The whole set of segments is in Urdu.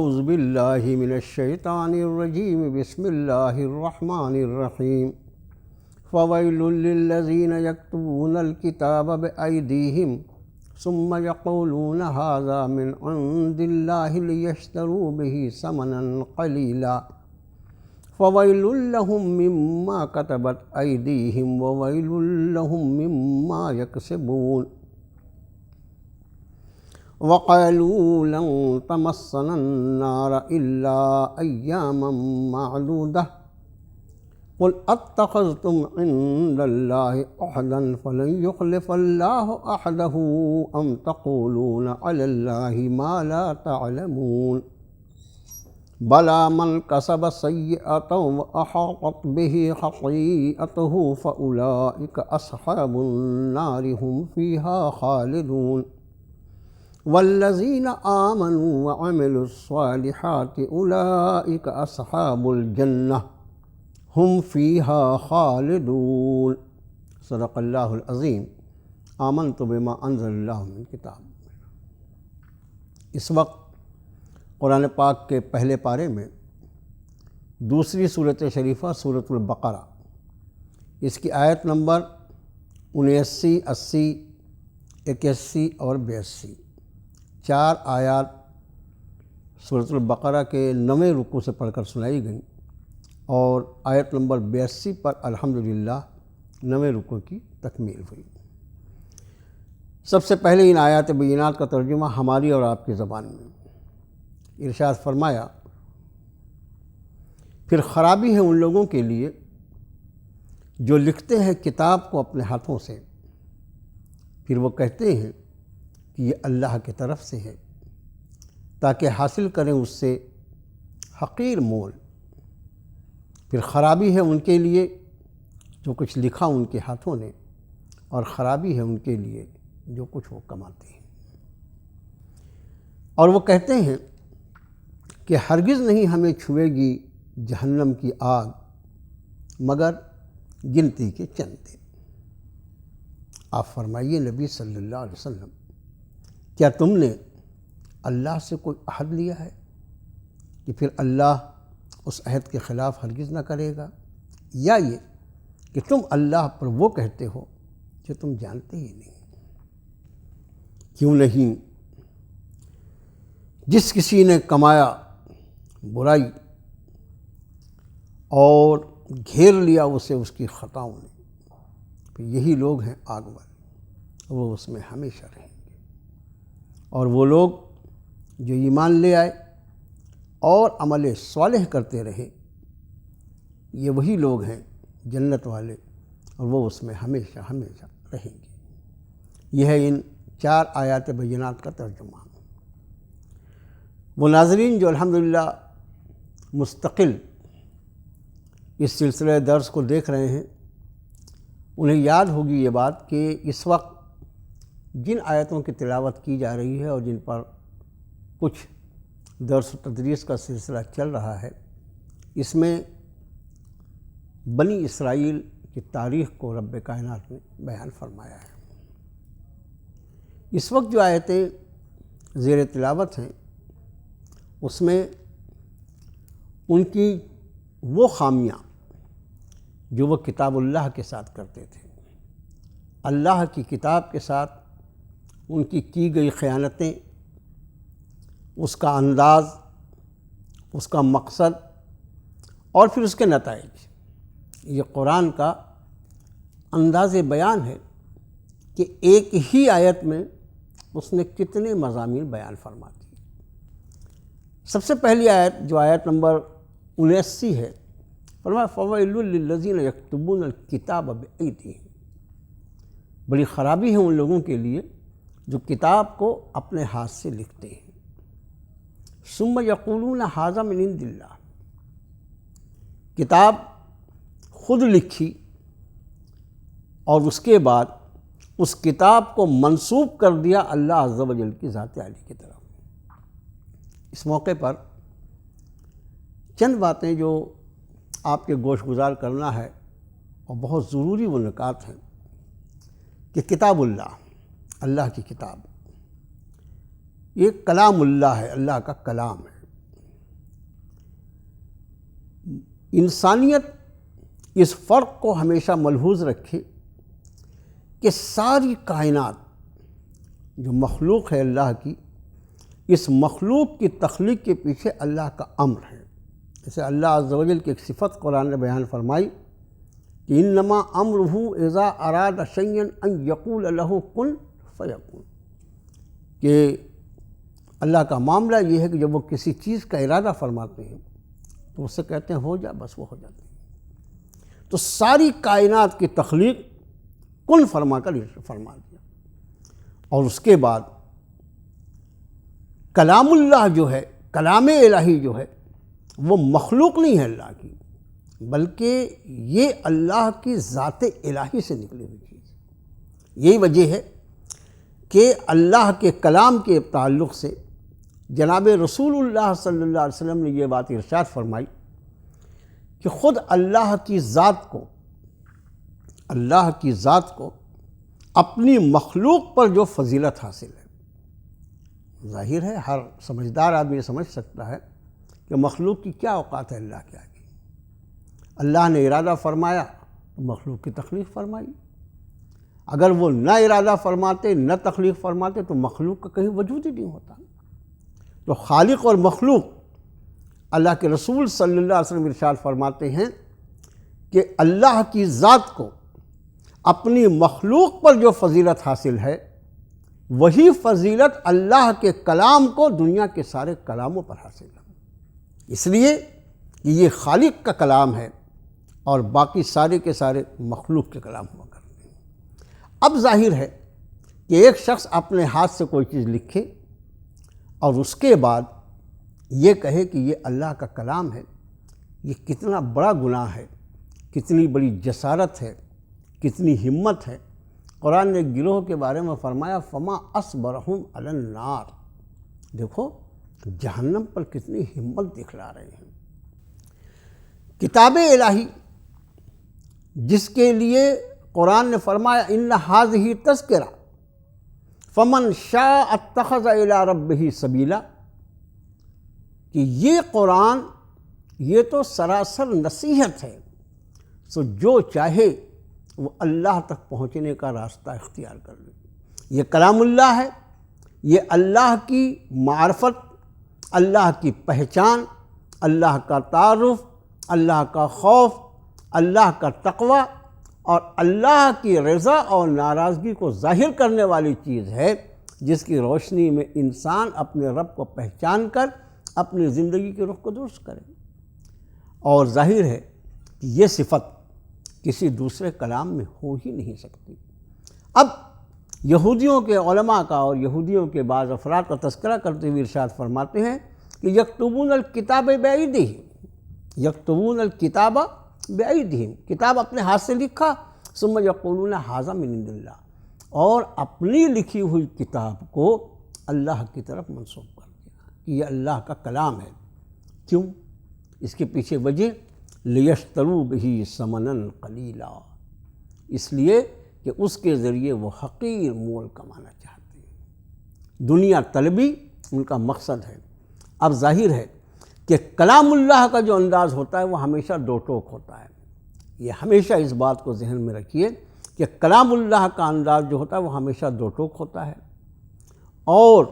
اعوذ باللہ من الشیطان الرجیم بسم اللہ الرحمن الرحیم فویل للذین یکتبون الکتاب بأیدیہم ثم یقولون ھذا من عند اللہ لیشتروا بہ ثمنا قلیلا فویل لہم مما کتبت ایدیہم وویل لہم مما یکسبون وقالوا لن تمسنا النار إلا أياما معدودة قل اتخذتم عند الله عهدا فلن يخلف الله عهده أم تقولون على الله ما لا تعلمون بلى من كسب سيئة وأحاطت به خطيئته فأولئك أصحاب النار هم فيها خالدون والذین آمنوا وعملوا الصالحات اولئک اصحاب الجنہ ہم فیہا خالدون۔ صدق اللہ العظیم۔ آمنت بما انزل اللہ من کتاب۔ اس وقت قرآن پاک کے پہلے پارے میں دوسری سورۃ شریفہ سورۃ البقرہ، اس کی آیت نمبر 79، 80، 81 اور 82، 4 آیات سورۃ البقرہ کے 9ویں رکوع سے پڑھ کر سنائی گئیں، اور آیت نمبر 82 پر الحمدللہ 9ویں رکوع کی تکمیل ہوئی۔ سب سے پہلے ان آیات بینات کا ترجمہ ہماری اور آپ کی زبان میں۔ ارشاد فرمایا، پھر خرابی ہے ان لوگوں کے لیے جو لکھتے ہیں کتاب کو اپنے ہاتھوں سے، پھر وہ کہتے ہیں کہ یہ اللہ کی طرف سے ہے تاکہ حاصل کریں اس سے حقیر مول۔ پھر خرابی ہے ان کے لیے جو کچھ لکھا ان کے ہاتھوں نے، اور خرابی ہے ان کے لیے جو کچھ وہ کماتے ہیں۔ اور وہ کہتے ہیں کہ ہرگز نہیں ہمیں چھوئے گی جہنم کی آگ مگر گنتی کے چند دن۔ آپ فرمائیے نبی صلی اللہ علیہ وسلم، کیا تم نے اللہ سے کوئی عہد لیا ہے کہ پھر اللہ اس عہد کے خلاف ہرگز نہ کرے گا، یا یہ کہ تم اللہ پر وہ کہتے ہو جو تم جانتے ہی نہیں؟ کیوں نہیں جس کسی نے کمایا برائی اور گھیر لیا اسے اس کی خطاؤں نے، پھر یہی لوگ ہیں آگ والے، وہ اس میں ہمیشہ رہیں گے۔ اور وہ لوگ جو ایمان لے آئے اور عمل صالح کرتے رہے، یہ وہی لوگ ہیں جنت والے، اور وہ اس میں ہمیشہ ہمیشہ رہیں گے۔ یہ ہے ان 4 آیات بینات کا ترجمہ۔ وہ ناظرین جو الحمدللہ مستقل اس سلسلہ درس کو دیکھ رہے ہیں، انہیں یاد ہوگی یہ بات کہ اس وقت جن آیتوں کی تلاوت کی جا رہی ہے اور جن پر کچھ درس و تدریس کا سلسلہ چل رہا ہے، اس میں بنی اسرائیل کی تاریخ کو رب کائنات نے بیان فرمایا ہے۔ اس وقت جو آیتیں زیر تلاوت ہیں، اس میں ان کی وہ خامیاں جو وہ کتاب اللہ کے ساتھ کرتے تھے، اللہ کی کتاب کے ساتھ ان کی گئی خیانتیں، اس کا انداز، اس کا مقصد، اور پھر اس کے نتائج۔ یہ قرآن کا انداز بیان ہے کہ ایک ہی آیت میں اس نے کتنے مضامین بیان فرما دیے۔ سب سے پہلی آیت جو آیت نمبر 79 ہے، فرمایا فویل للذین یکتبون الکتاب بایدیہم، بڑی خرابی ہے ان لوگوں کے لیے جو کتاب کو اپنے ہاتھ سے لکھتے ہیں۔ ثم یقولون ھذا من عند اللہ، کتاب خود لکھی اور اس کے بعد اس کتاب کو منسوب کر دیا اللہ عز و جل کی ذات عالی کی طرف۔ اس موقع پر چند باتیں جو آپ کے گوش گزار کرنا ہے، اور بہت ضروری وہ نکات ہیں کہ کتاب اللہ، اللہ کی کتاب، یہ کلام اللہ ہے، اللہ کا کلام ہے۔ انسانیت اس فرق کو ہمیشہ ملحوظ رکھے کہ ساری کائنات جو مخلوق ہے اللہ کی، اس مخلوق کی تخلیق کے پیچھے اللہ کا امر ہے۔ جیسے اللہ عز و جل کی ایک صفت قرآن نے بیان فرمائی کہ انما امرہ اذا اراد شیئا ان یقول لہ کن فیکون، کہ اللہ کا معاملہ یہ ہے کہ جب وہ کسی چیز کا ارادہ فرماتے ہیں تو اس سے کہتے ہیں ہو جا، بس وہ ہو جاتی ہے۔ تو ساری کائنات کی تخلیق کن فرما کر فرما دیا، اور اس کے بعد کلام اللہ جو ہے، کلام الہی جو ہے، وہ مخلوق نہیں ہے اللہ کی، بلکہ یہ اللہ کی ذات الہی سے نکلی ہوئی چیز ہے۔ یہی وجہ ہے کہ اللہ کے کلام کے تعلق سے جناب رسول اللہ صلی اللہ علیہ وسلم نے یہ بات ارشاد فرمائی کہ خود اللہ کی ذات کو اپنی مخلوق پر جو فضیلت حاصل ہے، ظاہر ہے ہر سمجھدار آدمی یہ سمجھ سکتا ہے کہ مخلوق کی کیا اوقات ہے اللہ کے آگے۔ اللہ نے ارادہ فرمایا تو مخلوق کی تخلیق فرمائی، اگر وہ نہ ارادہ فرماتے، نہ تخلیق فرماتے تو مخلوق کا کہیں وجود ہی نہیں ہوتا۔ تو خالق اور مخلوق، اللہ کے رسول صلی اللہ علیہ وسلم ارشاد فرماتے ہیں کہ اللہ کی ذات کو اپنی مخلوق پر جو فضیلت حاصل ہے، وہی فضیلت اللہ کے کلام کو دنیا کے سارے کلاموں پر حاصل ہے۔ اس لیے کہ یہ خالق کا کلام ہے اور باقی سارے کے سارے مخلوق کے کلام ہوا کرتے ہیں۔ اب ظاہر ہے کہ ایک شخص اپنے ہاتھ سے کوئی چیز لکھے اور اس کے بعد یہ کہے کہ یہ اللہ کا کلام ہے، یہ کتنا بڑا گناہ ہے، کتنی بڑی جسارت ہے، کتنی ہمت ہے۔ قرآن نے ایک گروہ کے بارے میں فرمایا فما اصبرہم علی النار، دیکھو جہنم پر کتنی ہمت دکھلا رہے ہیں۔ کتاب الہی جس کے لیے قرآن نے فرمایا ان ھذہ تذکرہ فمن شاء اتخذ الی ربہ سبیلا، کہ یہ قرآن یہ تو سراسر نصیحت ہے، سو جو چاہے وہ اللہ تک پہنچنے کا راستہ اختیار کر لے۔ یہ کلام اللہ ہے، یہ اللہ کی معرفت، اللہ کی پہچان، اللہ کا تعارف، اللہ کا خوف، اللہ کا تقوی اور اللہ کی رضا اور ناراضگی کو ظاہر کرنے والی چیز ہے، جس کی روشنی میں انسان اپنے رب کو پہچان کر اپنی زندگی کے رخ کو درست کرے۔ اور ظاہر ہے کہ یہ صفت کسی دوسرے کلام میں ہو ہی نہیں سکتی۔ اب یہودیوں کے علماء کا اور یہودیوں کے بعض افراد کا تذکرہ کرتے ہوئے ارشاد فرماتے ہیں کہ یکتبون الکتاب بایدیہم، یکتبون الکتاب بایدیہم، کتاب اپنے ہاتھ سے لکھا، ثم یقولون ھذا من عند اللہ، اور اپنی لکھی ہوئی کتاب کو اللہ کی طرف منسوب کر دیا کہ یہ اللہ کا کلام ہے۔ کیوں؟ اس کے پیچھے وجہ لیشتروا بہ ثمنا قلیلا، اس لیے کہ اس کے ذریعے وہ حقیر مول کمانا چاہتے ہیں۔ دنیا طلبی ان کا مقصد ہے۔ اب ظاہر ہے کہ کلام اللہ کا جو انداز ہوتا ہے وہ ہمیشہ دو ٹوک ہوتا ہے۔ یہ ہمیشہ اس بات کو ذہن میں رکھیے کہ کلام اللہ کا انداز جو ہوتا ہے وہ ہمیشہ دو ٹوک ہوتا ہے، اور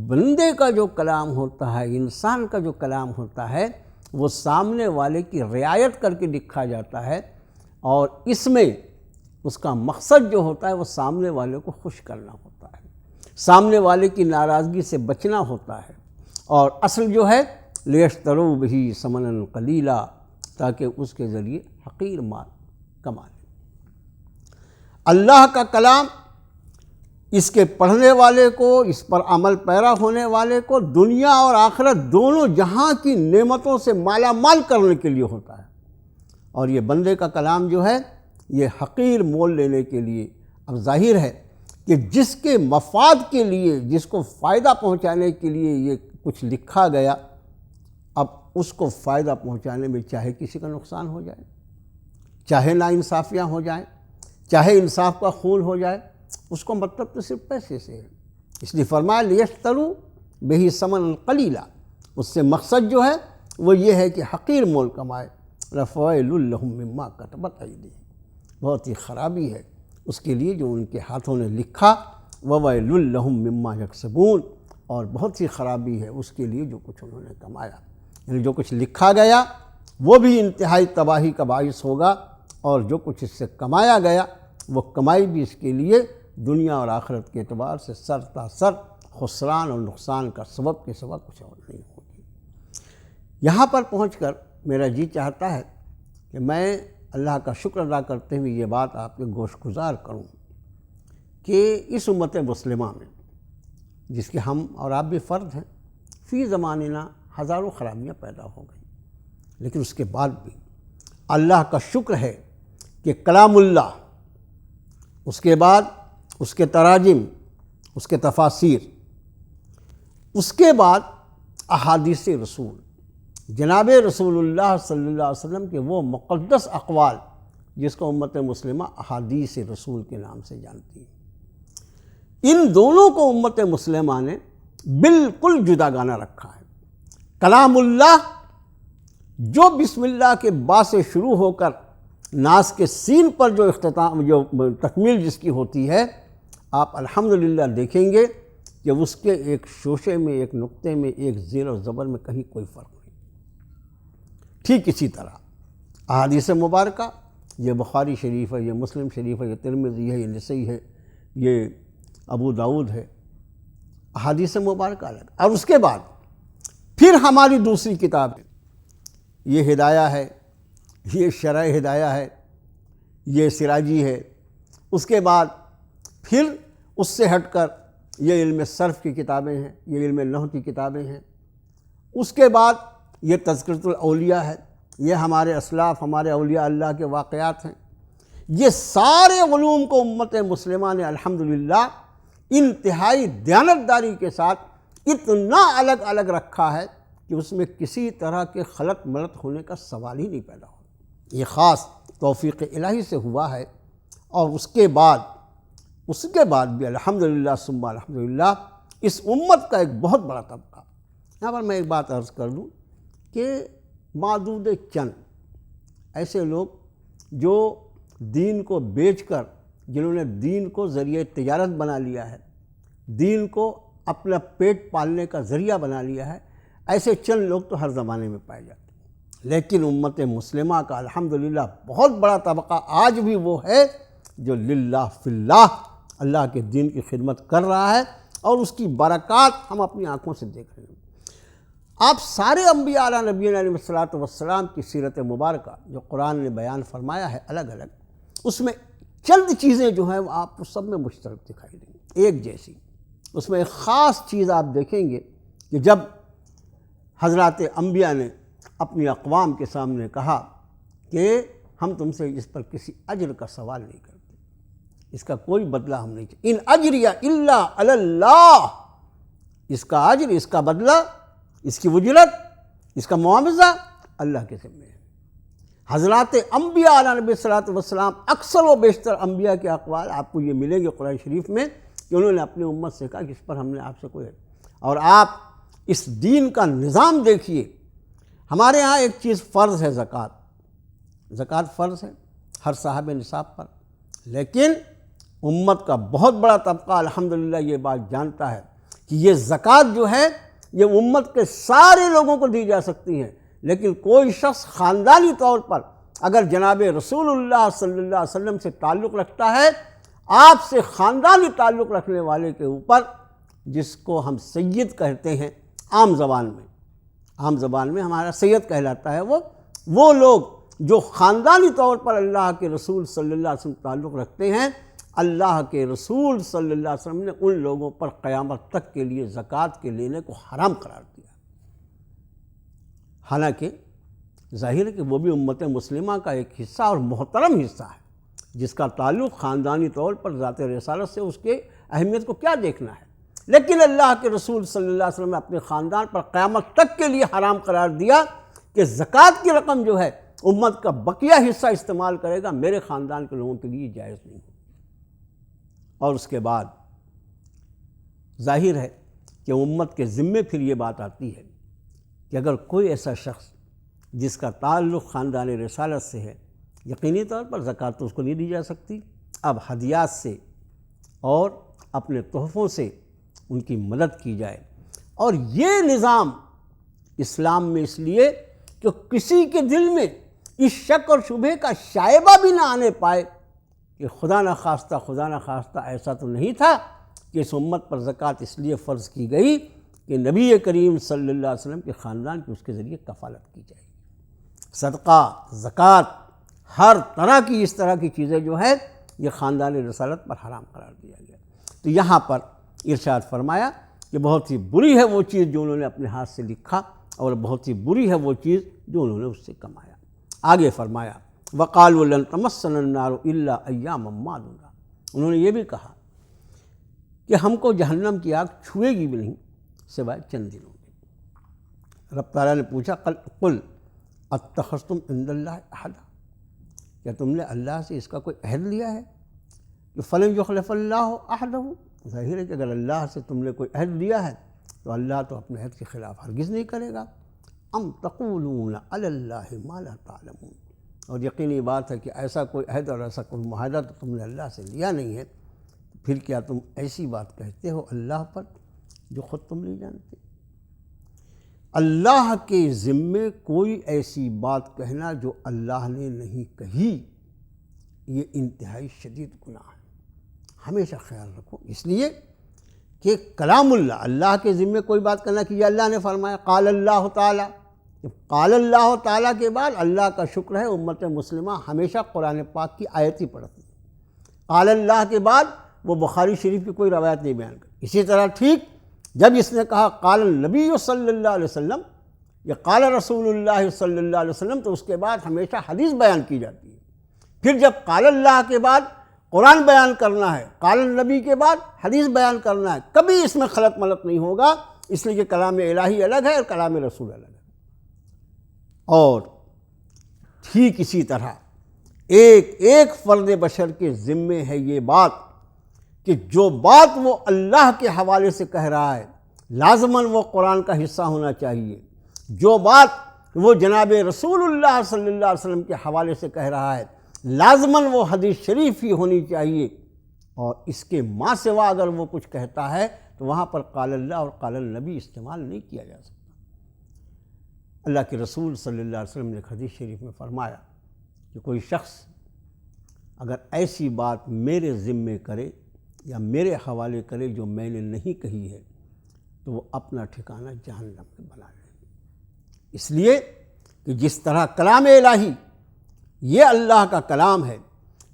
بندے کا جو کلام ہوتا ہے، انسان کا جو کلام ہوتا ہے، وہ سامنے والے کی رعایت کر کے لکھا جاتا ہے، اور اس میں اس کا مقصد جو ہوتا ہے وہ سامنے والے کو خوش کرنا ہوتا ہے، سامنے والے کی ناراضگی سے بچنا ہوتا ہے، اور اصل جو ہے لیشتروا بہ ثمنا قلیلا، تاکہ اس کے ذریعے حقیر مال کما لیں۔ اللہ کا کلام اس کے پڑھنے والے کو، اس پر عمل پیرا ہونے والے کو دنیا اور آخرت دونوں جہاں کی نعمتوں سے مالا مال کرنے کے لیے ہوتا ہے، اور یہ بندے کا کلام جو ہے یہ حقیر مول لینے کے لیے۔ اب ظاہر ہے کہ جس کے مفاد کے لیے، جس کو فائدہ پہنچانے کے لیے یہ کچھ لکھا گیا، اب اس کو فائدہ پہنچانے میں چاہے کسی کا نقصان ہو جائے، چاہے ناانصافیاں ہو جائیں، چاہے انصاف کا خون ہو جائے، اس کو مطلب تو صرف پیسے سے ہے۔ اس لیے فرمایا لیشتروا بہ ثمنا قلیلا، اس سے مقصد جو ہے وہ یہ ہے کہ حقیر مول کمائے، لفویل لہم مما کتبت ایدیہم، بہت ہی خرابی ہے اس کے لیے جو ان کے ہاتھوں نے لکھا، وویل لہم مما یکسبون، اور بہت ہی خرابی ہے اس کے لیے جو کچھ انہوں نے کمایا، یعنی جو کچھ لکھا گیا وہ بھی انتہائی تباہی کا باعث ہوگا، اور جو کچھ اس سے کمایا گیا وہ کمائی بھی اس کے لیے دنیا اور آخرت کے اعتبار سے سر تا سر خسران اور نقصان کا سبب کے سوا کچھ اور نہیں ہوگی۔ یہاں پر پہنچ کر میرا جی چاہتا ہے کہ میں اللہ کا شکر ادا کرتے ہوئے یہ بات آپ کے گوش گزار کروں کہ اس امت مسلمہ میں، جس کے ہم اور آپ بھی فرد ہیں، فی زماننا ہزاروں خرابیاں پیدا ہو گئیں، لیکن اس کے بعد بھی اللہ کا شکر ہے کہ کلام اللہ، اس کے بعد اس کے تراجم، اس کے تفاسیر، اس کے بعد احادیث رسول، جناب رسول اللہ صلی اللہ علیہ وسلم کے وہ مقدس اقوال جس کو امت مسلمہ احادیث رسول کے نام سے جانتی ہے، ان دونوں کو امت مسلمہ نے بالکل جداگانہ رکھا ہے۔ کلام اللہ جو بسم اللہ کے با سے شروع ہو کر ناس کے سین پر جو اختتام، جو تکمیل جس کی ہوتی ہے، آپ الحمدللہ دیکھیں گے کہ اس کے ایک شوشے میں، ایک نقطے میں، ایک زیر و زبر میں کہیں کوئی فرق نہیں۔ ٹھیک اسی طرح احادیث مبارکہ، یہ بخاری شریف ہے، یہ مسلم شریف ہے، یہ ترمذی ہے، یہ نسائی ہے، یہ ابو داؤد ہے، احادیث مبارکہ الگ، اور اس کے بعد پھر ہماری دوسری کتاب ہے، یہ ہدایہ ہے، یہ شرح ہدایہ ہے، یہ سراجی ہے، اس کے بعد پھر اس سے ہٹ کر یہ علم صرف کی کتابیں ہیں، یہ علم نحو کی کتابیں ہیں، اس کے بعد یہ تذکرۃ الاولیاء ہے، یہ ہمارے اسلاف، ہمارے اولیاء اللہ کے واقعات ہیں۔ یہ سارے علوم کو امت مسلمہ نے الحمدللہ انتہائی دیانتداری کے ساتھ اتنا الگ الگ رکھا ہے کہ اس میں کسی طرح کے خلط ملط ہونے کا سوال ہی نہیں پیدا ہو۔ یہ خاص توفیق الہی سے ہوا ہے، اور اس کے بعد بھی الحمدللہ ثم الحمدللہ اس امت کا ایک بہت بڑا طبقہ، یہاں پر میں ایک بات عرض کر دوں کہ معدود چند ایسے لوگ جو دین کو بیچ کر، جنہوں نے دین کو ذریعہ تجارت بنا لیا ہے، دین کو اپنا پیٹ پالنے کا ذریعہ بنا لیا ہے، ایسے چند لوگ تو ہر زمانے میں پائے جاتے ہیں، لیکن امت مسلمہ کا الحمدللہ بہت بڑا طبقہ آج بھی وہ ہے جو للہ فی اللہ اللہ کے دین کی خدمت کر رہا ہے، اور اس کی برکات ہم اپنی آنکھوں سے دیکھ رہے ہیں۔ آپ سارے انبیاء علیہ نبینا علیہ الصلوۃ والسلام کی سیرت مبارکہ جو قرآن نے بیان فرمایا ہے الگ الگ، اس میں چند چیزیں جو ہیں وہ آپ کو سب میں مشترک دکھائی دیں گی، ایک جیسی۔ اس میں ایک خاص چیز آپ دیکھیں گے کہ جب حضرات انبیاء نے اپنی اقوام کے سامنے کہا کہ ہم تم سے اس پر کسی اجر کا سوال نہیں کرتے، اس کا کوئی بدلہ ہم نہیں چاہتے، ان اجریہ الا علی اللہ، اس کا اجر، اس کا بدلہ، اس کی اجرت، اس کا معاوضہ اللہ کے ذمہ ہے۔ حضرات انبیاء علیہ نبی صلی اللہ علیہ وسلم، اکثر و بیشتر انبیاء کے اقوال آپ کو یہ ملیں گے قرآن شریف میں کہ انہوں نے اپنی امت سے کہا کہ اس پر ہم نے آپ سے کوئی، اور آپ اس دین کا نظام دیکھیے۔ ہمارے ہاں ایک چیز فرض ہے، زکوٰۃ فرض ہے ہر صاحب نصاب پر، لیکن امت کا بہت بڑا طبقہ الحمدللہ یہ بات جانتا ہے کہ یہ زکوٰۃ جو ہے یہ امت کے سارے لوگوں کو دی جا سکتی ہے، لیکن کوئی شخص خاندانی طور پر اگر جناب رسول اللہ صلی اللہ علیہ وسلم سے تعلق رکھتا ہے، آپ سے خاندانی تعلق رکھنے والے کے اوپر، جس کو ہم سید کہتے ہیں عام زبان میں ہمارا سید کہلاتا ہے، وہ لوگ جو خاندانی طور پر اللہ کے رسول صلی اللہ علیہ وسلم تعلق رکھتے ہیں، اللہ کے رسول صلی اللہ علیہ وسلم نے ان لوگوں پر قیامت تک کے لیے زکوٰۃ کے لینے کو حرام قرار دیا۔ حالانکہ ظاہر ہے کہ وہ بھی امت مسلمہ کا ایک حصہ اور محترم حصہ ہے، جس کا تعلق خاندانی طور پر ذات رسالت سے، اس کے اہمیت کو کیا دیکھنا ہے، لیکن اللہ کے رسول صلی اللہ علیہ وسلم نے اپنے خاندان پر قیامت تک کے لیے حرام قرار دیا کہ زکوٰۃ کی رقم جو ہے امت کا بقیہ حصہ استعمال کرے گا، میرے خاندان کے لوگوں کے لیے جائز نہیں ہے۔ اور اس کے بعد ظاہر ہے کہ امت کے ذمے پھر یہ بات آتی ہے کہ اگر کوئی ایسا شخص جس کا تعلق خاندان رسالت سے ہے، یقینی طور پر زکوٰۃ تو اس کو نہیں دی جا سکتی۔ اب ہدیات سے اور اپنے تحفوں سے ان کی مدد کی جائے۔ اور یہ نظام اسلام میں اس لیے کہ کسی کے دل میں اس شک اور شبہ کا شائبہ بھی نہ آنے پائے کہ خدا نخواستہ ایسا تو نہیں تھا کہ اس امت پر زکوٰۃ اس لیے فرض کی گئی کہ نبی کریم صلی اللہ علیہ وسلم کے خاندان کی اس کے ذریعے کفالت کی جائے گی۔ صدقہ، زکوٰۃ، ہر طرح کی اس طرح کی چیزیں جو ہے یہ خاندان رسالت پر حرام قرار دیا گیا۔ تو یہاں پر ارشاد فرمایا کہ بہت ہی بری ہے وہ چیز جو انہوں نے اپنے ہاتھ سے لکھا، اور بہت ہی بری ہے وہ چیز جو انہوں نے اس سے کمایا۔ آگے فرمایا وَقَالُوا لَن تَمَسَّنَا النَّارُ إِلَّا أَيَّامًا مَّعْدُودَةً، انہوں نے یہ بھی کہا کہ ہم کو جہنم کی آگ چھوئے گی بھی نہیں سوائے چند دنوں میں۔ رب تعالیٰ نے پوچھا قُلْ اتخذتم عند اللہ عہدا، کیا تم نے اللہ سے اس کا کوئی عہد لیا ہے کہ فلن یخلف اللہ عہدہ؟ ظاہر ہے کہ اگر اللہ سے تم نے کوئی عہد لیا ہے تو اللہ تو اپنے عہد کے خلاف ہرگز نہیں کرے گا۔ ام تقولون علی اللہ ما لا تعلمون، اور یقینی بات ہے کہ ایسا کوئی عہد اور ایسا کوئی معاہدہ تو تم نے اللہ سے لیا نہیں ہے، پھر کیا تم ایسی بات کہتے ہو اللہ پر جو خود تم نہیں جانتے؟ اللہ کے ذمے کوئی ایسی بات کہنا جو اللہ نے نہیں کہی، یہ انتہائی شدید گناہ ہے، ہمیشہ خیال رکھو۔ اس لیے کہ کلام اللہ کے ذمے کوئی بات کرنا کہ یہ اللہ نے فرمایا، قال اللہ تعالیٰ، قال اللہ تعالیٰ کے بعد اللہ کا شکر ہے امت مسلمہ ہمیشہ قرآن پاک کی آیت ہی پڑھتی ہے۔ قال اللہ کے بعد وہ بخاری شریف کی کوئی روایت نہیں بیان کرتی۔ اسی طرح ٹھیک جب اس نے کہا قال النبی صلی اللہ علیہ وسلم یا قال رسول اللہ صلی اللہ علیہ وسلم، تو اس کے بعد ہمیشہ حدیث بیان کی جاتی ہے۔ پھر جب قال اللہ کے بعد قرآن بیان کرنا ہے، قال النبی کے بعد حدیث بیان کرنا ہے، کبھی اس میں خلط ملط نہیں ہوگا، اس لیے کہ کلام الہی الگ ہے اور کلام رسول الگ ہے۔ اور ٹھیک اسی طرح ایک فرد بشر کے ذمے ہے یہ بات کہ جو بات وہ اللہ کے حوالے سے کہہ رہا ہے لازماً وہ قرآن کا حصہ ہونا چاہیے، جو بات وہ جناب رسول اللہ صلی اللہ علیہ وسلم کے حوالے سے کہہ رہا ہے لازماً وہ حدیث شریف ہی ہونی چاہیے، اور اس کے ماں سوا اگر وہ کچھ کہتا ہے تو وہاں پر قال اللہ اور قال النبی استعمال نہیں کیا جا سکتا۔ اللہ کے رسول صلی اللہ علیہ وسلم نے حدیث شریف میں فرمایا کہ کوئی شخص اگر ایسی بات میرے ذمے کرے یا میرے حوالے کرے جو میں نے نہیں کہی ہے تو وہ اپنا ٹھکانہ جہنم میں بنا لے۔ اس لیے کہ جس طرح کلام الہی یہ اللہ کا کلام ہے،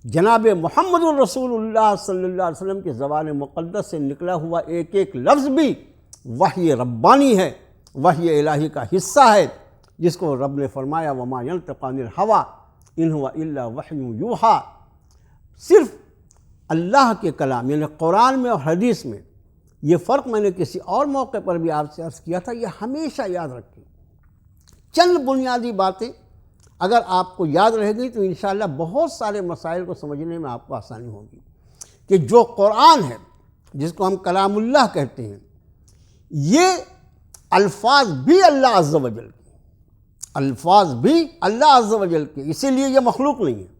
جناب محمد الرسول اللہ صلی اللہ علیہ وسلم کی زبان مقدس سے نکلا ہوا ایک ایک لفظ بھی وحی ربانی ہے، وحی الہی کا حصہ ہے، جس کو رب نے فرمایا وما ینطق عن الہویٰ ان ہوا الا وحی یوحیٰ۔ صرف اللہ کے کلام یعنی قرآن میں اور حدیث میں، یہ فرق میں نے کسی اور موقع پر بھی آپ سے عرض کیا تھا، یہ ہمیشہ یاد رکھیں۔ چند بنیادی باتیں اگر آپ کو یاد رہ گئی تو انشاءاللہ بہت سارے مسائل کو سمجھنے میں آپ کو آسانی ہوگی، کہ جو قرآن ہے جس کو ہم کلام اللہ کہتے ہیں، یہ الفاظ بھی اللہ عز و جل کے، الفاظ بھی اللہ عز و جل کے، اسی لیے یہ مخلوق نہیں ہے۔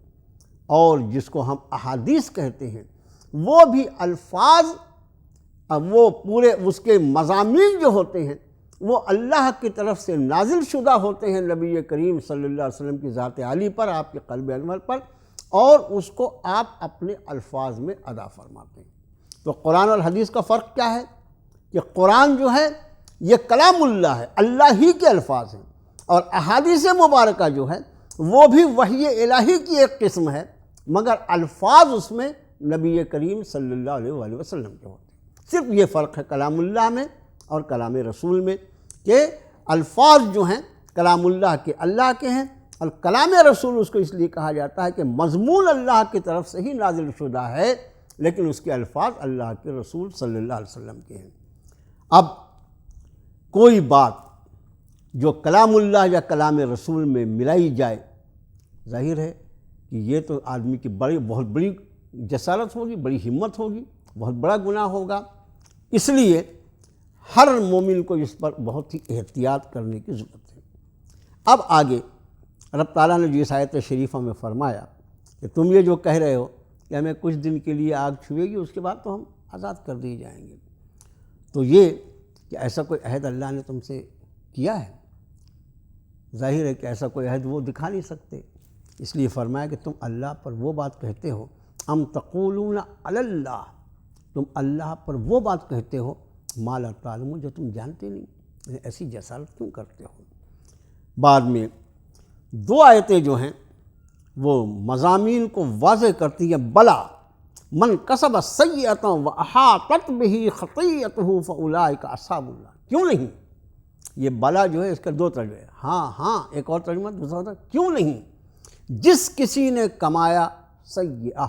اور جس کو ہم احادیث کہتے ہیں وہ بھی الفاظ، وہ پورے اس کے مضامین جو ہوتے ہیں وہ اللہ کی طرف سے نازل شدہ ہوتے ہیں نبی کریم صلی اللہ علیہ وسلم کی ذات عالی پر، آپ کے قلب انور پر، اور اس کو آپ اپنے الفاظ میں ادا فرماتے ہیں۔ تو قرآن اور حدیث کا فرق کیا ہے کہ قرآن جو ہے یہ کلام اللہ ہے، اللہ ہی کے الفاظ ہیں، اور احادیث مبارکہ جو ہے وہ بھی وحی الہی کی ایک قسم ہے، مگر الفاظ اس میں نبی کریم صلی اللہ علیہ وسلم کے ہوتے ہیں۔ صرف یہ فرق ہے کلام اللہ میں اور کلام رسول میں، کہ الفاظ جو ہیں کلام اللہ کے ہیں، اور کلام رسول اس کو اس لیے کہا جاتا ہے کہ مضمون اللہ کی طرف سے ہی نازل شدہ ہے، لیکن اس کے الفاظ اللہ کے رسول صلی اللہ علیہ وسلم کے ہیں۔ اب کوئی بات جو کلام اللہ یا کلام رسول میں ملائی جائے، ظاہر ہے کہ یہ تو آدمی کی بہت بڑی جسارت ہوگی، بڑی ہمت ہوگی، بہت بڑا گناہ ہوگا۔ اس لیے ہر مومن کو اس پر بہت ہی احتیاط کرنے کی ضرورت ہے۔ اب آگے رب تعالیٰ نے جو اس آیت شریفہ میں فرمایا کہ تم یہ جو کہہ رہے ہو کہ ہمیں کچھ دن کے لیے آگ چھوئے گی، اس کے بعد تو ہم آزاد کر دیے جائیں گے، تو یہ کہ ایسا کوئی عہد اللہ نے تم سے کیا ہے؟ ظاہر ہے کہ ایسا کوئی عہد وہ دکھا نہیں سکتے، اس لیے فرمایا کہ تم اللہ پر وہ بات کہتے ہو، ام تقولون علی اللہ، تم اللہ پر وہ بات کہتے ہو ما لا تعلمون، جو تم جانتے نہیں، ایسی جسارت کیوں کرتے ہو؟ بعد میں دو آیتیں جو ہیں وہ مضامین کو واضح کرتی ہیں، بلا من کسب سیئۃ واحاطت بہ خطیئتہ فاولئک اصحاب النار، کیوں نہیں؟ یہ بلا جو ہے اس کا دو ترجمے، ہاں ایک اور ترجمہ دوسرا ہوتا ہے کیوں نہیں، جس کسی نے کمایا سیئہ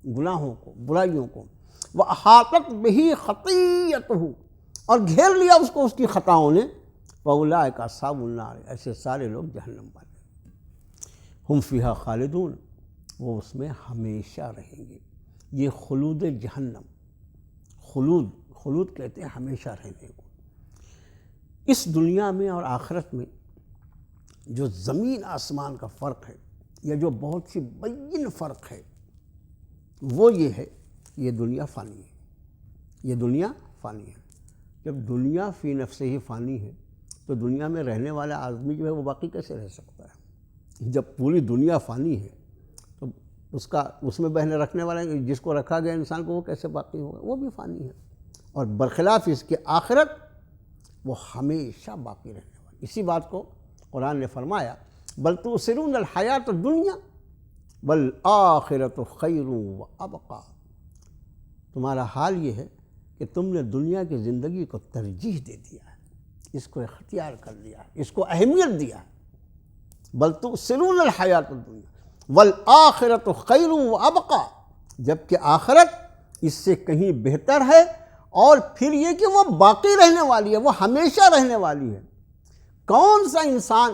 گناہوں کو برائیوں کو، واحاطت بہ خطیئتہ اور گھیر لیا اس کو اس کی خطاؤں نے، فاولئک اصحاب النار، ایسے سارے لوگ جہنم والے، ہم فیہا خالدون، وہ اس میں ہمیشہ رہیں گے۔ یہ خلود جہنم، خلود کہتے ہیں ہمیشہ رہنے کو۔ اس دنیا میں اور آخرت میں جو زمین آسمان کا فرق ہے، یا جو بہت سی بین فرق ہے، وہ یہ ہے یہ دنیا فانی ہے، یہ دنیا فانی ہے۔ جب دنیا فی نفسہ ہی فانی ہے تو دنیا میں رہنے والا آدمی جو ہے وہ باقی کیسے رہ سکتا ہے؟ جب پوری دنیا فانی ہے تو اس میں بہنے رکھنے والا جس کو رکھا گیا انسان کو وہ کیسے باقی ہوگا؟ وہ بھی فانی ہے، اور برخلاف اس کے آخرت وہ ہمیشہ باقی رہنے والی۔ اسی بات کو قرآن نے فرمایا بل تؤثرون الحیات الدنیا والآخرۃ خیر وابقیٰ، تمہارا حال یہ ہے کہ تم نے دنیا کی زندگی کو ترجیح دے دیا ہے، اس کو اختیار کر لیا ہے، اس کو اہمیت دیا ہے۔ بل تؤثرون الحیات الدنیا والآخرۃ خیر وابقیٰ، جبکہ آخرت اس سے کہیں بہتر ہے، اور پھر یہ کہ وہ باقی رہنے والی ہے، وہ ہمیشہ رہنے والی ہے۔ کون سا انسان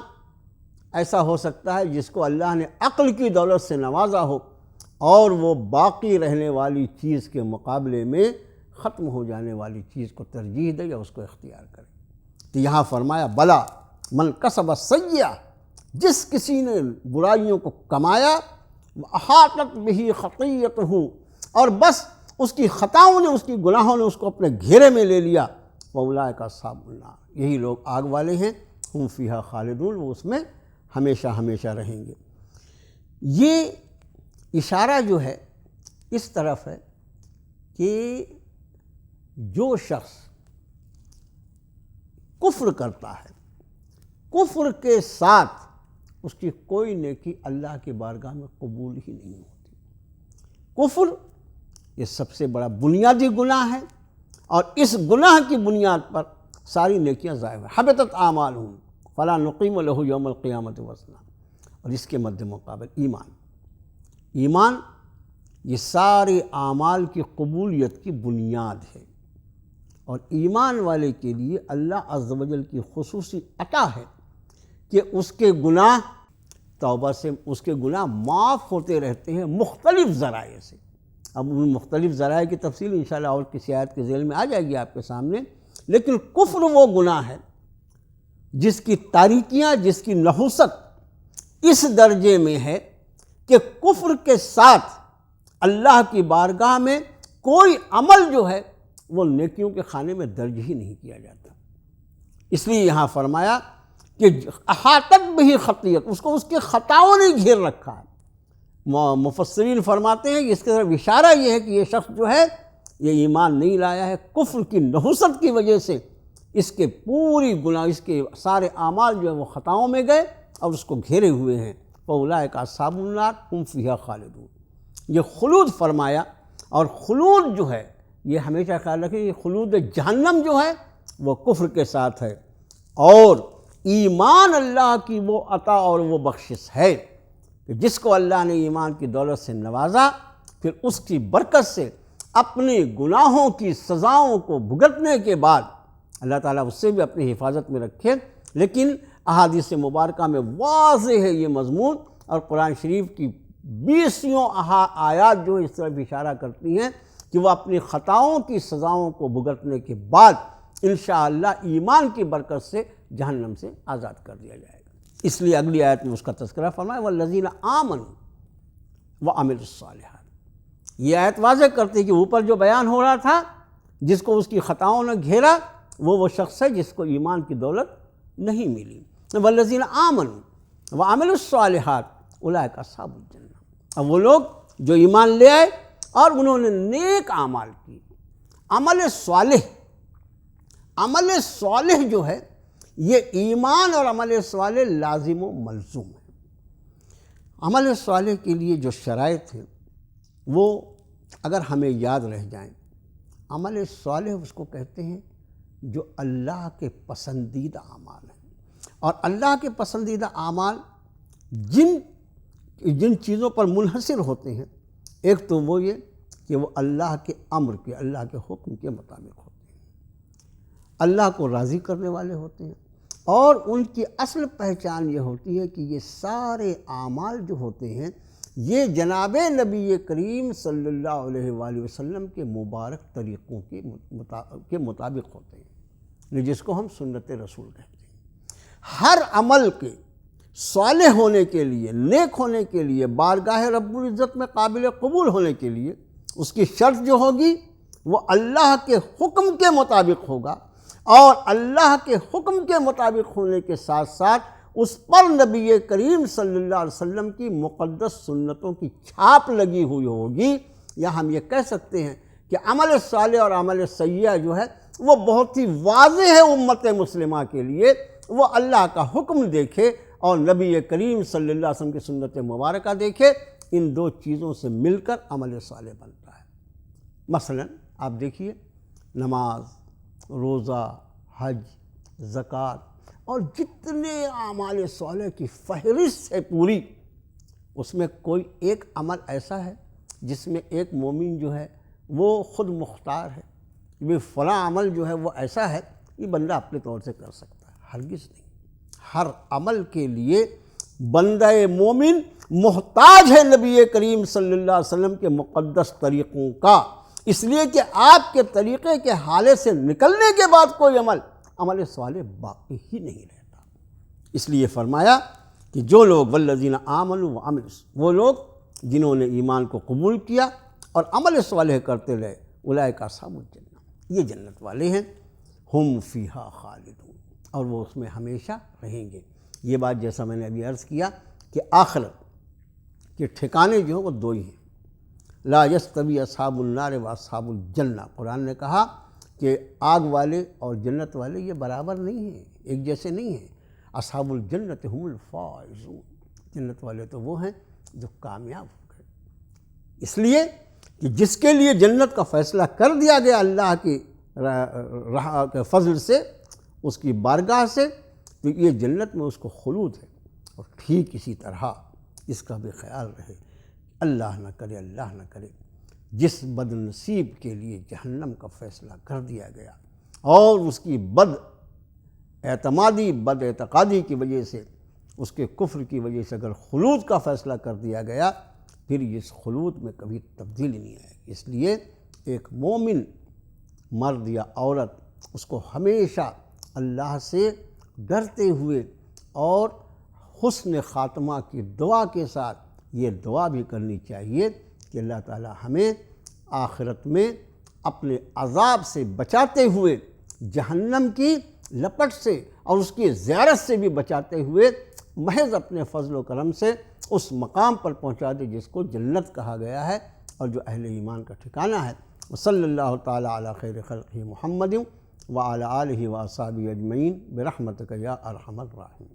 ایسا ہو سکتا ہے جس کو اللہ نے عقل کی دولت سے نوازا ہو اور وہ باقی رہنے والی چیز کے مقابلے میں ختم ہو جانے والی چیز کو ترجیح دے یا اس کو اختیار کرے؟ تو یہاں فرمایا بلا من کسب سیئہ، جس کسی نے برائیوں کو کمایا، احاطت بہ خطیئتہ، اور بس اس کی خطاؤں نے، اس کی گناہوں نے اس کو اپنے گھیرے میں لے لیا، فاولئک اصحاب النار، یہی لوگ آگ والے ہیں، ہم فیہا خالدون، وہ اس میں ہمیشہ ہمیشہ رہیں گے۔ یہ اشارہ جو ہے اس طرف ہے کہ جو شخص کفر کرتا ہے، کفر کے ساتھ اس کی کوئی نیکی اللہ کی بارگاہ میں قبول ہی نہیں ہوتی۔ کفر یہ سب سے بڑا بنیادی گناہ ہے، اور اس گناہ کی بنیاد پر ساری نیکیاں ضائع ہیں۔ حبطت اعمالہم فلا نقیم لہ یوم القیامۃ وزنا، اور اس کے مد مقابل ایمان یہ سارے اعمال کی قبولیت کی بنیاد ہے، اور ایمان والے کے لیے اللہ عز و جل کی خصوصی عطا ہے کہ اس کے گناہ توبہ سے اس کے گناہ معاف ہوتے رہتے ہیں مختلف ذرائع سے۔ اب ان مختلف ذرائع کی تفصیل انشاءاللہ اور کسی آیت کے ذیل میں آ جائے گی آپ کے سامنے، لیکن کفر وہ گناہ ہے جس کی تاریکیاں، جس کی نحوست اس درجے میں ہے کہ کفر کے ساتھ اللہ کی بارگاہ میں کوئی عمل جو ہے وہ نیکیوں کے خانے میں درج ہی نہیں کیا جاتا۔ اس لیے یہاں فرمایا کہ احاطت بہ خطیئت، اس کو اس کے خطاؤں نے گھیر رکھا ہے۔ مفسرین فرماتے ہیں کہ اس کے طرف اشارہ یہ ہے کہ یہ شخص جو ہے یہ ایمان نہیں لایا ہے، کفر کی نحوست کی وجہ سے اس کے پوری گناہ، اس کے سارے اعمال جو ہیں وہ خطاؤں میں گئے اور اس کو گھیرے ہوئے ہیں۔ فاولئک اصحاب النار ہم فیہا خالدون، یہ خلود فرمایا، اور خلود جو ہے یہ ہمیشہ خیال رکھیں، یہ خلود جہنم جو ہے وہ کفر کے ساتھ ہے، اور ایمان اللہ کی وہ عطا اور وہ بخشش ہے کہ جس کو اللہ نے ایمان کی دولت سے نوازا، پھر اس کی برکت سے اپنے گناہوں کی سزاؤں کو بھگتنے کے بعد اللہ تعالیٰ اس سے بھی اپنی حفاظت میں رکھے۔ لیکن احادیث مبارکہ میں واضح ہے یہ مضمون، اور قرآن شریف کی 20 آیات جو اس طرف اشارہ کرتی ہیں کہ وہ اپنی خطاؤں کی سزاؤں کو بھگتنے کے بعد انشاءاللہ ایمان کی برکت سے جہنم سے آزاد کر دیا جائے گا۔ اس لیے اگلی آیت میں اس کا تذکرہ فرمایا والذین آمنوا وعملوا الصالحات۔ یہ آیت واضح کرتی ہے کہ اوپر جو بیان ہو رہا تھا، جس کو اس کی خطاؤں نے گھیرا، وہ شخص ہے جس کو ایمان کی دولت نہیں ملی۔ والذین آمنوا وعملوا الصالحات اولئک اصحاب الجنہ۔ اب وہ لوگ جو ایمان لے آئے اور انہوں نے نیک اعمال کی، عمل صالح جو ہے یہ ایمان اور عمل صالح لازم و ملزوم ہے۔ عمل صالح کے لیے جو شرائط ہیں وہ اگر ہمیں یاد رہ جائیں، عمل صالح اس کو کہتے ہیں جو اللہ کے پسندیدہ اعمال ہیں، اور اللہ کے پسندیدہ اعمال جن چیزوں پر منحصر ہوتے ہیں، ایک تو وہ یہ کہ وہ اللہ کے امر کے، اللہ کے حکم کے مطابق ہوتے ہیں، اللہ کو راضی کرنے والے ہوتے ہیں، اور ان کی اصل پہچان یہ ہوتی ہے کہ یہ سارے اعمال جو ہوتے ہیں یہ جناب نبی کریم صلی اللہ علیہ وآلہ وسلم کے مبارک طریقوں کے مطابق ہوتے ہیں، جس کو ہم سنت رسول کہتے ہیں۔ ہر عمل کے صالح ہونے کے لیے، نیک ہونے کے لیے، بارگاہ رب العزت میں قابل قبول ہونے کے لیے اس کی شرط جو ہوگی وہ اللہ کے حکم کے مطابق ہوگا، اور اللہ کے حکم کے مطابق ہونے کے ساتھ ساتھ اس پر نبی کریم صلی اللہ علیہ وسلم کی مقدس سنتوں کی چھاپ لگی ہوئی ہوگی۔ یا ہم یہ کہہ سکتے ہیں کہ عمل صالح اور عمل سیئہ جو ہے وہ بہت ہی واضح ہے امت مسلمہ کے لیے۔ وہ اللہ کا حکم دیکھے اور نبی کریم صلی اللہ علیہ وسلم کی سنت مبارکہ دیکھے، ان دو چیزوں سے مل کر عمل صالح بنتا ہے۔ مثلا آپ دیکھیے، نماز، روزہ، حج، زکوٰۃ اور جتنے اعمال صالح کی فہرست ہے پوری، اس میں کوئی ایک عمل ایسا ہے جس میں ایک مومن جو ہے وہ خود مختار ہے کہ فلاں عمل جو ہے وہ ایسا ہے یہ بندہ اپنے طور سے کر سکتا ہے؟ ہرگز نہیں۔ ہر عمل کے لیے بندہ مومن محتاج ہے نبی کریم صلی اللہ علیہ وسلم کے مقدس طریقوں کا، اس لیے کہ آپ کے طریقے کے حالے سے نکلنے کے بعد کوئی عمل صالح باقی ہی نہیں رہتا۔ اس لیے فرمایا کہ جو لوگ والذین آمنوا وعملوا، وہ لوگ جنہوں نے ایمان کو قبول کیا اور عمل صالح کرتے رہے، اولئک اصحاب الجنہ، یہ جنت والے ہیں، ہم فیہا خالدون، اور وہ اس میں ہمیشہ رہیں گے۔ یہ بات جیسا میں نے ابھی عرض کیا کہ آخرت کے ٹھکانے جو ہیں وہ دو ہی ہیں، لا یستوی اصحاب النار و اصحاب الجنہ۔ قرآن نے کہا کہ آگ والے اور جنت والے یہ برابر نہیں ہیں، ایک جیسے نہیں ہیں۔ اصحاب الجنت ہم الفائزون، جنت والے تو وہ ہیں جو کامیاب ہو گئے۔ اس لیے کہ جس کے لیے جنت کا فیصلہ کر دیا گیا اللہ کی فضل سے، اس کی بارگاہ سے، تو یہ جنت میں اس کو خلود ہے۔ اور ٹھیک اسی طرح اس کا بھی خیال رہے، اللہ نہ کرے جس بد نصیب کے لیے جہنم کا فیصلہ کر دیا گیا اور اس کی بد اعتقادی کی وجہ سے، اس کے کفر کی وجہ سے اگر خلود کا فیصلہ کر دیا گیا، پھر اس خلود میں کبھی تبدیلی نہیں آئے گی۔ اس لیے ایک مومن مرد یا عورت اس کو ہمیشہ اللہ سے ڈرتے ہوئے اور حسن خاتمہ کی دعا کے ساتھ یہ دعا بھی کرنی چاہیے کہ اللہ تعالی ہمیں آخرت میں اپنے عذاب سے بچاتے ہوئے، جہنم کی لپٹ سے اور اس کی زیارت سے بھی بچاتے ہوئے، محض اپنے فضل و کرم سے اس مقام پر پہنچا دے جس کو جنت کہا گیا ہے اور جو اہل ایمان کا ٹھکانہ ہے۔ وصلی اللہ تعالی علی خیر خلقہ محمد وعلی آلہ واصحابہ اجمعین برحمتک یا ارحم الراحمین۔